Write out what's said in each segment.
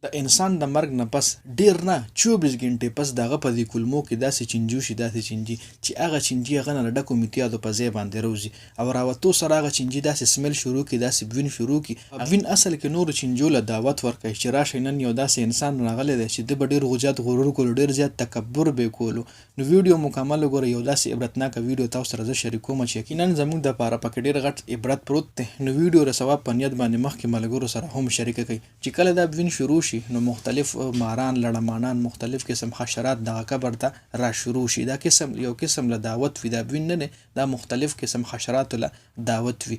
د انسان د مرګ نه پس ډیر نه 24 غنټې پس دغه په دې کلمو کې داسې چنجو شي داسې چنجي چې هغه چنجي هغه نه ډکو میتیادو په ځای باندې روزي او راوتو سره هغه چنجي داسې سمیل شروع کی داسې بوین شروع کی بوین اصل کې نور چنجو له دعوت ورکړي چې راشي نن یو داسې انسان راغلی دی چې د ډیر غوجات غرور کول ډیر زیات تکبر به کولو نو ویډیو مکمل وګورئ یو داسې عبرتناک ویډیو تاسو سره زه شریکوم چې یقینا زموږ د پاره پکې ډیر غټ عبرت پروت دی نو ویډیو را ثواب په نیت باندې مخکې ملګرو سره هم شریک کړئ چې کله دا بوین شروع شي نو مختلف ماران لړمانان مختلف قسم حشرات دغه قبر ته را شروع شي دا یو قسم له دعوت وي دا بوین نه دا مختلف قسم حشرات له دعوت وي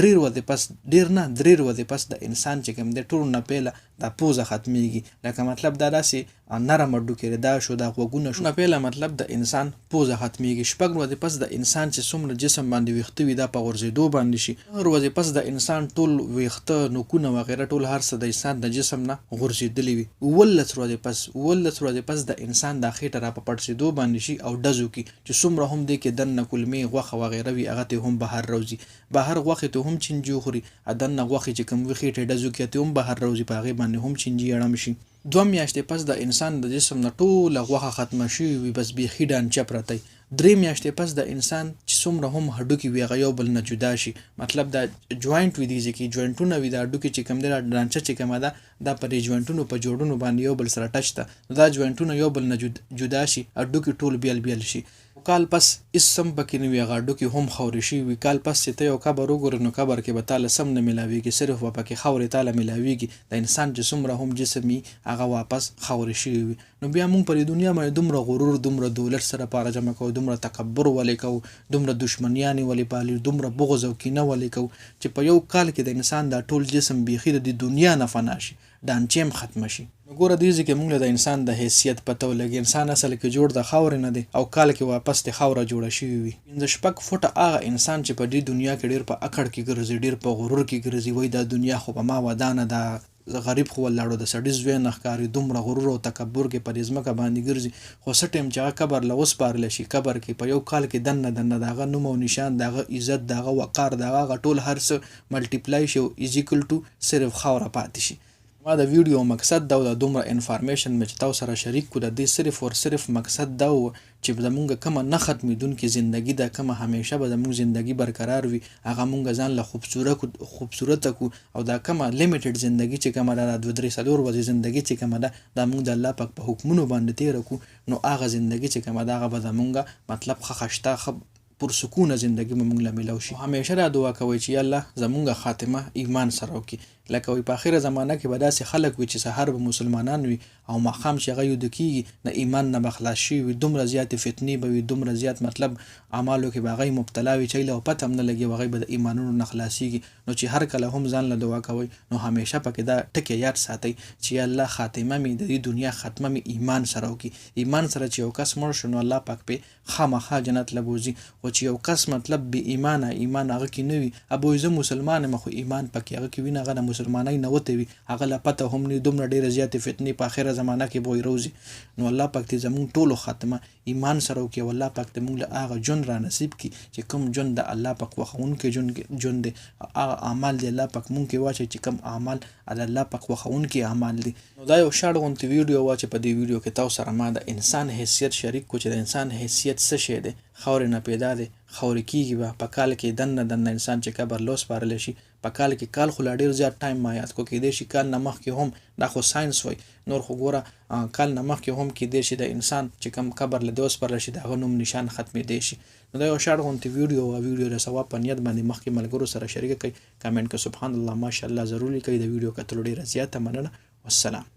ډیر ورځې پس ډیر نه 3 ورځې پس د انسان چې کوم د ټول نه پیله دا پوزه ختميږي لکه مطلب دا داسې نرم ډوکې دا شو دا غوګونه شو نه پیله مطلب د انسان پوزه ختميږي شپږ ورځې پس د انسان چې څومره جسم باندې ویښته وي دا په غورځېدو باندې شي ورځې پس د انسان ټول ویښته نوکونه وغیره ټول هر څه د انسان د جسم نه غورځېدلی وي ولس ورځې پس د انسان د خېټه را په پړسېدو باندې شي او ډزو کې چې څومره هم دی کې دنه کلمې غوښه وغیره وي هغه ته هم بهر راوځي بهر غوښې ته هم چنجو خوري دنه غوښې چې کوم وي خېټه ډزو کې ته هم بهر راوځي په هغې باندې هم چنجي اړم شي 2 میاشتې پس د انسان د جسم نه ټوله غوښه ختمه شوې وي بس بیخي ډانچه پرتی 3 میاشتې پس د انسان چې څومره هم هډوکي وي هغه یو بل نه جدا شي مطلب دا جوینټ وي دي چې جوینټونه وي دا هډوکي چې کوم دی ډانچه چې کومه ده دا پر جوینټونو په جوړونو باندې یو بل سره ټچ ده دا جوینټونه یو بل نه جدا شي هډوکي ټول بیل شي کال پس اسم پکې نه وي هغه ډوکي هم خوري شي وي کال پس چې ته یو قبر وګورې نو قبر کې به تاله سم نه ملاويږي صرف و پکې خوري تاله ملاويږي د انسان چې څومره هم جسمي هغه واپس خوري شي وي نو بیا موږ په دنیا باندې دومره غرور دومره دولت سره پاره جمع کوو دومره تکبر ولې کوو دومره دشمنیانې ولې پالي دومره بغض او کینه ولې کوو چې په یو کال کې د انسان دا ټول جسم بیخي د دنیا نه فنا شي ډانچیم ختم شي ګوره دې ځکه موږ د انسان د حیثیت پته ولګي انسان اصل کې جوړ د خاورې نه دی او کال کې واپس د خاوره جوړه شوې وي د شپږ فوټه هغه انسان چې په دې دنیا کې ډیر په اکړ کې ګرځي ډیر په غرور کې ګرځي وای دا دنیا خو به ما ودانه دا غریب خو ولاړو د سړي زوی نه ښکاري دومره غرور او تکبر کې په دې ځمکه باندې ګرځي خو څه ټایم چې هغه قبر له وسپارلی شي قبر کې په یو کال کې دنه د هغه نوم او نشان د هغه عزت د هغه وقار د هغه ټول هر څه ملټیپلای شي او از ایکول ټو صرف خاوره پاتې شي ما د ویډیو مقصد دا د دومره انفارمیشن مې چې تاسو سره شریک کړو د دې صرف مقصد دا و چې زمونږ کومه نه ختمېدونکې زندگی ده کومه همیشه به زمونږ زندگی برقرار وي هغه مونږ ځان له خوبصورته کو او دا کومه لیمیټډ زندگی چې کومه ده 2-3 ورځې زندگی چې کومه ده دا مونږ د الله پاک په حکمونو باندې تیر کو نو هغه زندگی چې کومه ده هغه به زمونږ مطلب خښتا پرسکونه زندگی مونږ له ملو شي همیشه را دعا کوي چې الله زمونږ خاتمه ایمان سره وکړي لکه وي په اخره زمانه کې به داسې خلک وي چې سحر به مسلمانان وي او ماښام چې هغه ویده کېږي نه ایمان نه به خلاص شوي وي دومره زیاتې فتنې به وي دومره زیات مطلب اعمالو کې به هغوی مبتلا وي چې له پته هم نه لګي هغوی به د ایمانونو نه خلاصېږي نو چې هر کله هم ځان له دعا کوئ نو همیشه پکې دا ټکي یاد ساتئ چې یا الله خاتمه مې د دې دنیا ختمه مې ایمان سره وکړي ایمان سره چې یو کس مړ شو نو الله پاک پې خامخا جنت له بوځي خو چې یو کس مطلب بې ایمان هغه کې نه وي ابوی زه مسلمان یم خو ایمان پکې هغه کې وي نه هغه مسلمانۍ نه وتی وي هغه له پته هم نه دومره ډېرې زیاتې فتنې په اخره زمانه کې به روزي نو الله پاک دې زموږ ټولو خاتمه ایمان سره وکړي او الله پاک دې موږ له هغه ژوند را نصیب کړي چې کوم ژوند د الله پاک خوښونکی ژوند دی هغه اعمال دی الله پاک موږ کې واچوي چې کوم اعمال د الله پاک خوښونکي اعمال دي نو دا یو شاړ غوندې ویډیو وه چې په دې ویډیو کې تاسو سره ما د انسان حیثیت شریک کړو چې د انسان حیثیت څه شی دی خاورې نه پیدا دی خاورې کېږي به په کال کې دنه انسان چې قبر له وسپارلی شي په کال کې کال خو لا ډېر زیات ټایم ما یاد کو کېدای شي کال نه مخکې هم دا خو ساینس وایي نور خو ګوره کال نه مخکې هم کېدای شي د انسان چې کوم قبر له دې وسپارلی شي د هغه نوم نشان ختمېدی شي نو دا یو شاړ غوندې ویډیو وه ویډیو د ثواب په نیت باندې مخکې ملګرو سره شریکه کړئ کمنټ کې سبحان الله ماشاءالله ضرور لیکئ د ویډیو کتلو ډېره زیاته مننه والسلام